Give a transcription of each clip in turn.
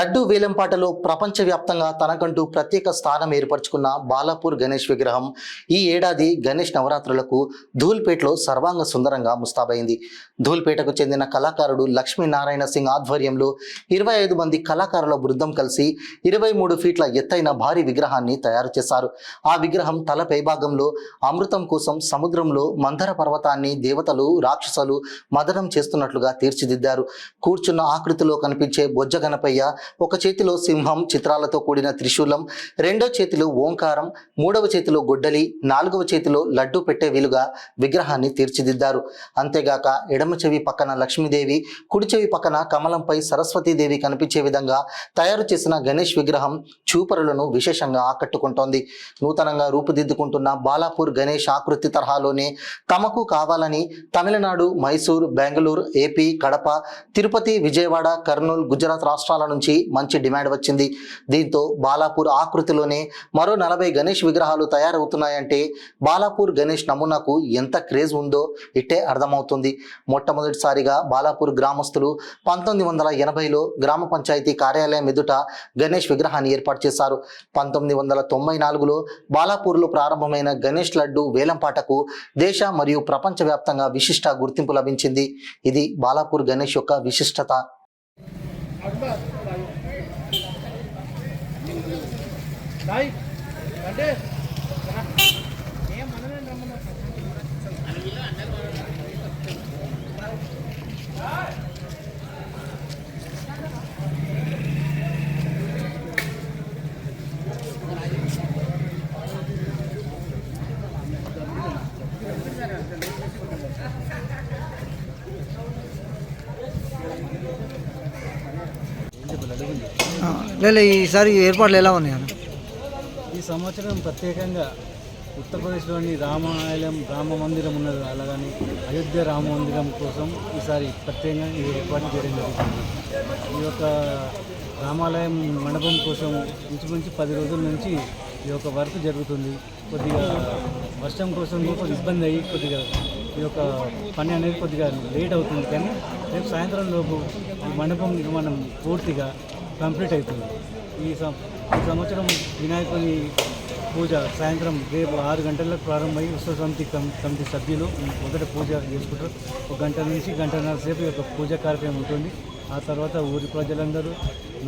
లడ్డు వేలంపాటలో ప్రపంచవ్యాప్తంగా తనకంటూ ప్రత్యేక స్థానం ఏర్పరచుకున్న బాలాపూర్ గణేష్ విగ్రహం ఈ ఏడాది గణేష్ నవరాత్రులకు ధూల్పేటలో సర్వాంగ సుందరంగా ముస్తాబైంది. ధూల్పేటకు చెందిన కళాకారుడు లక్ష్మీనారాయణ సింగ్ ఆధ్వర్యంలో 25 మంది కళాకారుల బృందం కలిసి 23 ఫీట్ల ఎత్తైన భారీ విగ్రహాన్ని తయారు చేశారు. ఆ విగ్రహం తల పైభాగంలో అమృతం కోసం సముద్రంలో మందర పర్వతాన్ని దేవతలు రాక్షసులు మదనం చేస్తున్నట్లుగా తీర్చిదిద్దారు. కూర్చున్న ఆకృతిలో కనిపించే బొజ్జ గణపయ్య ఒక చేతిలో సింహం చిత్రాలతో కూడిన త్రిశూలం, రెండో చేతిలో ఓంకారం, మూడవ చేతిలో గొడ్డలి, నాలుగవ చేతిలో లడ్డు పెట్టే వీలుగా విగ్రహాన్ని తీర్చిదిద్దారు. అంతేగాక ఎడమ చెవి పక్కన లక్ష్మీదేవి, కుడి చెవి పక్కన కమలంపై సరస్వతీదేవి కనిపించే విధంగా తయారు చేసిన గణేష్ విగ్రహం చూపరులను విశేషంగా ఆకట్టుకుంటోంది. నూతనంగా రూపుదిద్దుకుంటున్న బాలాపూర్ గణేష్ ఆకృతి తరహాలోనే తమకు కావాలని తమిళనాడు, మైసూర్, బెంగళూరు, ఏపీ, కడప, తిరుపతి, విజయవాడ, కర్నూలు, గుజరాత్ రాష్ట్రాల నుంచి మంచి డిమాండ్ వచ్చింది. దీంతో బాలాపూర్ ఆకృతిలోనే మరో 40 గణేష్ విగ్రహాలు తయారవుతున్నాయంటే బాలాపూర్ గణేష్ నమూనాకు ఎంత క్రేజ్ ఉందో ఇట్టే అర్థమవుతుంది. మొట్టమొదటిసారిగా బాలాపూర్ గ్రామస్తులు 1980లో గ్రామ పంచాయతీ కార్యాలయం ఎదుట గణేష్ విగ్రహాన్ని ఏర్పాటు చేశారు. 1994లో బాలాపూర్లో ప్రారంభమైన గణేష్ లడ్డు వేలంపాటకు దేశ మరియు ప్రపంచవ్యాప్తంగా విశిష్ట గుర్తింపు లభించింది. ఇది బాలాపూర్ గణేష్ యొక్క విశిష్టత. లేదు ఈసారి ఏర్పాట్లు ఎలా ఉన్నాయి అన్న? ఈ సంవత్సరం ప్రత్యేకంగా ఉత్తరప్రదేశ్లోని రామ మందిరం ఉన్నది, అలాగని అయోధ్య రామ మందిరం కోసం ఈసారి ప్రత్యేకంగా ఈ ఏర్పాటు చేయడం జరుగుతుంది. ఈ యొక్క రామాలయం మండపం కోసం ఇంచుమించు 10 రోజుల నుంచి ఈ యొక్క వర్క్ జరుగుతుంది. కొద్దిగా వర్షం కోసం కొద్దిగా ఇబ్బంది అయ్యి కొద్దిగా ఈ యొక్క పని అనేది కొద్దిగా లేట్ అవుతుంది. కానీ రేపు సాయంత్రం లోపు ఈ మండపం నిర్మాణం పూర్తిగా కంప్లీట్ అవుతుంది. ఈ సంవత్సరం వినాయకుని పూజ సాయంత్రం రేపు 6 గంటలకు ప్రారంభమై ఉత్సవ కమిటీ సభ్యులు మొదట పూజ చేసుకుంటారు. 1 గంట నుంచి గంటన్నర సేపు యొక్క పూజా కార్యక్రమం ఉంటుంది. ఆ తర్వాత ఊరి ప్రజలందరూ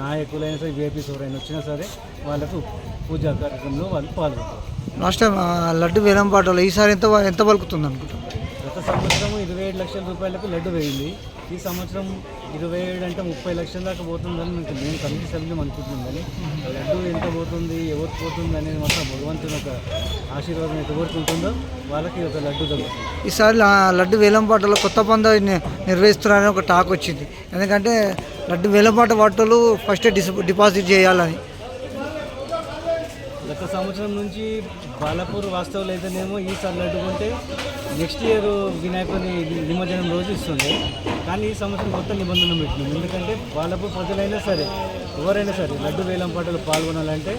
నాయకులైనా సరే, విఐపీస్ ఎవరైనా వచ్చినా సరే వాళ్ళకు పూజా కార్యక్రమంలో వాళ్ళు పాల్గొంటారు. లాస్ట్ టైం లడ్డు వేలంపాటలో ఈసారి ఎంత పలుకుతుంది అనుకుంటాం? గత సంవత్సరం 27 లక్షల రూపాయలకు లడ్డు వేయింది. ఈ సంవత్సరం 27 అంటే 30 లక్షల దాకా పోతుందని నేను కమిటీ సభ్యులు అనుకుంటుంది. కానీ లడ్డు ఎంత పోతుంది, ఎవరికి పోతుంది అనేది మాత్రం భగవంతుని యొక్క ఆశీర్వాదం ఎవరికి ఉంటుందో వాళ్ళకి ఒక లడ్డు తగ్గుతుంది. ఈసారి లడ్డు వేలంపాటలో కొత్త పంద నిర్వహిస్తున్నారని ఒక టాక్ వచ్చింది. ఎందుకంటే లడ్డు వేలంపాట వాటలు ఫస్ట్ డిపాజిట్ చేయాలని. గత సంవత్సరం నుంచి బాలాపూర్ వాస్తవులు అయితేనేమో ఈసారి లడ్డు కొంటే నెక్స్ట్ ఇయర్ వినాయకుని నిమజ్జనం రోజు ఇస్తుండే. కానీ ఈ సంవత్సరం కొత్త నిబంధన పెట్టింది. ఎందుకంటే బాలాపూర్ ప్రజలైనా సరే, ఎవరైనా సరే లడ్డు వేలంపాటలో పాల్గొనాలంటే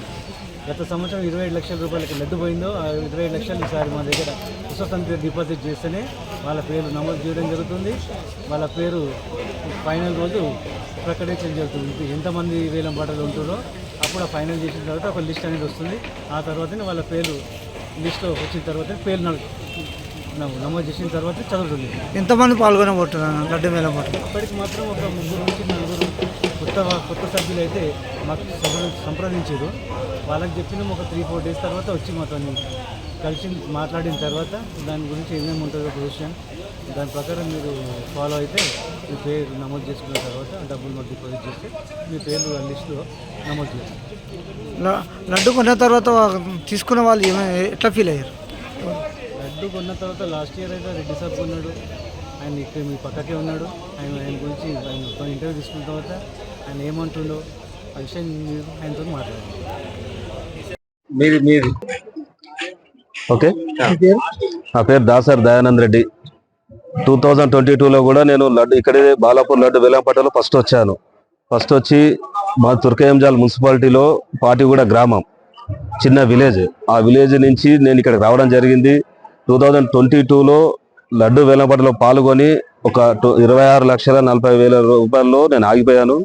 గత సంవత్సరం 27 లక్షల రూపాయలకి లడ్డు పోయిందో ఆ 27 లక్షలు ఈసారి మా దగ్గర ఉత్సవ డిపాజిట్ చేస్తేనే వాళ్ళ పేరు నమోదు చేయడం జరుగుతుంది. వాళ్ళ పేరు ఫైనల్ రోజు ప్రకటించడం జరుగుతుంది. ఎంతమంది వేలంపాటలు ఉంటుందో అప్పుడు ఫైనల్ చేసిన తర్వాత ఒక లిస్ట్ అనేది వస్తుంది. ఆ తర్వాతనే వాళ్ళ పేరు లిస్ట్లో వచ్చిన తర్వాత పేరు నమోదు చేసిన తర్వాత చదువుతుంది. ఎంతమంది పాల్గొనబోతున్నారు లడ్డు వేలంపాట? ఇప్పటికి మాత్రం ఒక 3 నుంచి 4 కొత్త సభ్యులు అయితే మాకు సంప్రదించారు. వాళ్ళకి చెప్పిన ఒక 3-4 డేస్ తర్వాత వచ్చి మాతో కలిసి మాట్లాడిన తర్వాత దాని గురించి ఏమేమి ఉంటుందో పొజిషన్ దాని ప్రకారం మీరు ఫాలో అయితే మీ పేరు నమోదు చేసుకున్న తర్వాత డబ్బులు మాకు డిపాజిట్ చేస్తే మీ పేరు లిస్టులో నమోదు చేస్తారు. లడ్డు కొన్న తర్వాత తీసుకున్న వాళ్ళు ఎట్లా ఫీల్ అయ్యారు? లడ్డు కొన్న తర్వాత లాస్ట్ ఇయర్ అయితే రెడ్డి సాబ్ కొన్నాడు. ఆయన ఇక్కడ మీ పక్కకే ఉన్నాడు. ఆయన గురించి ఆయన ఇంటర్వ్యూ తీసుకున్న తర్వాత ఆయన ఏమంటుండో ఆ విషయం మీరు ఆయనతో మాట్లాడారు. ఓకే, నా పేరు దాసర్ దయానంద్ రెడ్డి. 2022లో కూడా నేను లడ్డు ఇక్కడే బాలాపూర్ లడ్డు వేలంపాటలో ఫస్ట్ వచ్చాను. ఫస్ట్ వచ్చి మా తుర్కయంజాల్ మున్సిపాలిటీలో పాటిగూడ గ్రామం, చిన్న విలేజ్. ఆ విలేజ్ నుంచి నేను ఇక్కడికి రావడం జరిగింది. 2022లో లడ్డు వేలంపాటలో పాల్గొని ఒక 26,40,000 రూపాయల్లో నేను ఆగిపోయాను.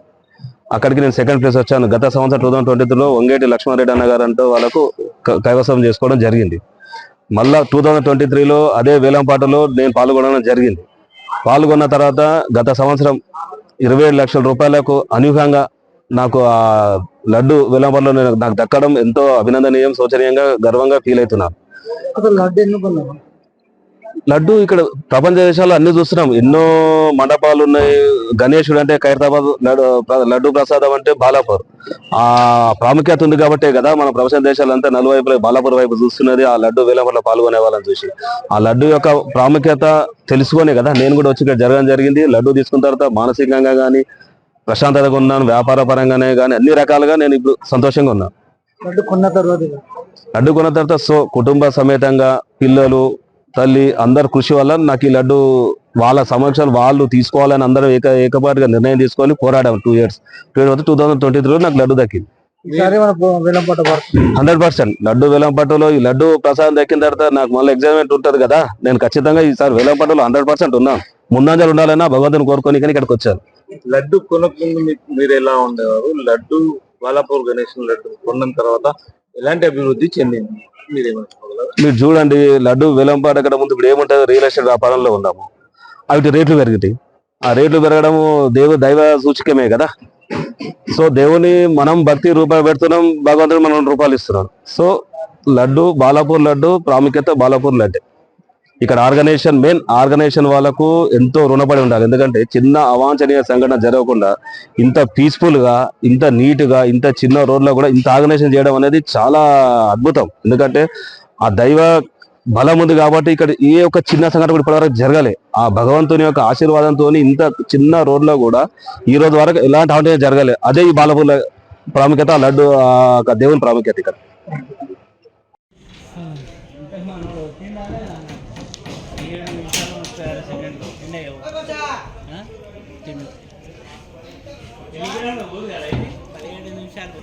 అక్కడికి నేను సెకండ్ ప్లేస్ వచ్చాను. గత సంవత్సరం 2023లో వంగేటి లక్ష్మారెడ్డి అన్న గారు అంటూ వాళ్ళకు కైవసం చేసుకోవడం జరిగింది. మళ్ళా 2023లో అదే వేలంపాటలో నేను పాల్గొనడం జరిగింది. పాల్గొన్న తర్వాత గత సంవత్సరం 27 లక్షల రూపాయలకు అనూహ్యంగా నాకు ఆ లడ్డు వేలంపాటలో నాకు దక్కడం ఎంతో అభినందనీయం, శోచనీయంగా, గర్వంగా ఫీల్ అవుతున్నాను. అసలు లడ్డు ఎన్నుకున్నాను. లడ్డు ఇక్కడ ప్రపంచ దేశాల్లో అన్ని చూస్తున్నాం, ఎన్నో మండపాలు ఉన్నాయి. గణేశుడు అంటే ఖైరతాబాద్, లడ్డు ప్రసాదం అంటే బాలాపూర్. ఆ ప్రాముఖ్యత ఉంది కాబట్టే కదా మన ప్రపంచ దేశాలంతా నలువైపులా బాలాపూర్ వైపు చూస్తున్నది, ఆ లడ్డు వేలంపాటలో పాల్గొనే వాళ్ళని చూసి. ఆ లడ్డు యొక్క ప్రాముఖ్యత తెలుసుకునే కదా నేను కూడా వచ్చి ఇక్కడ జరగడం జరిగింది. లడ్డు తీసుకున్న తర్వాత మానసికంగా కానీ ప్రశాంతతగా ఉన్నాను, వ్యాపార పరంగానే కానీ అన్ని రకాలుగా నేను ఇప్పుడు సంతోషంగా ఉన్నాను. లడ్డు కొన్న తర్వాత లడ్డు కొన్న తర్వాత కుటుంబ సమేతంగా పిల్లలు, తల్లి అందరు కృషి వల్ల నాకు ఈ లడ్డు వాళ్ళ సమక్షంలో వాళ్ళు తీసుకోవాలని అందరూ ఏకపాటిగా నిర్ణయం తీసుకొని పోరాడాం. 2 years 2023లో నాకు లడ్డు దక్కింది. 100% లడ్డు వేలంపాటలో ఈ లడ్డు ప్రసాదం దక్కిన తర్వాత నాకు మళ్ళీ ఎగ్జామ్మెంట్ ఉంటుంది కదా, నేను ఖచ్చితంగా ఈసారి వేలంపాటలో 100% ఉన్నాను. ముందంజలు ఉండాలన్నా భగవంతుని కోరుకొని కానీ ఇక్కడికి వచ్చాను. లడ్డు కొనకుండా మీరు ఎలా ఉండేవారు? లడ్డు బాలాపూర్ గణేష్ లడ్డు కొన్న తర్వాత ఎలాంటి అభివృద్ధి చెందింది మీరేమంటారు? మీరు చూడండి, లడ్డు వేలంపాట కన్నా ముందు ఇప్పుడు ఏముంటుంది, రియల్ ఎస్టేట్ వ్యాపారంలో ఉన్నాము. అవి రేట్లు పెరుగుతాయి. ఆ రేట్లు పెరగడము దైవ సూచికమే కదా. సో దేవుని మనం భక్తి రూపాయి పెడుతున్నాం, భగవంతుడు మనం రూపాయలు ఇస్తున్నాడు. సో లడ్డు, బాలాపూర్ లడ్డు ప్రాముఖ్యత బాలాపూర్ లడ్డే. ఇక్కడ మెయిన్ ఆర్గనైజేషన్ వాళ్ళకు ఎంతో రుణపడి ఉండాలి. ఎందుకంటే చిన్న అవాంఛనీయ సంఘటన జరగకుండా ఇంత పీస్ఫుల్ గా, ఇంత నీట్ గా, ఇంత చిన్న రోడ్లో కూడా ఇంత ఆర్గనైజేషన్ చేయడం అనేది చాలా అద్భుతం. ఎందుకంటే ఆ దైవ బలం ఉంది కాబట్టి ఇక్కడ ఏ ఒక్క చిన్న సంఘటన కూడా ఇప్పటివరకు జరగాలి. ఆ భగవంతుని యొక్క ఆశీర్వాదంతో ఇంత చిన్న రోడ్లో కూడా ఈ రోజు వరకు ఎలాంటి ఆటో జరగాలి. అదే ఈ బాలాపూర్ ప్రాముఖ్యత, లడ్డు దేవుని ప్రాముఖ్యత ఇక్కడ. నిమిషాలు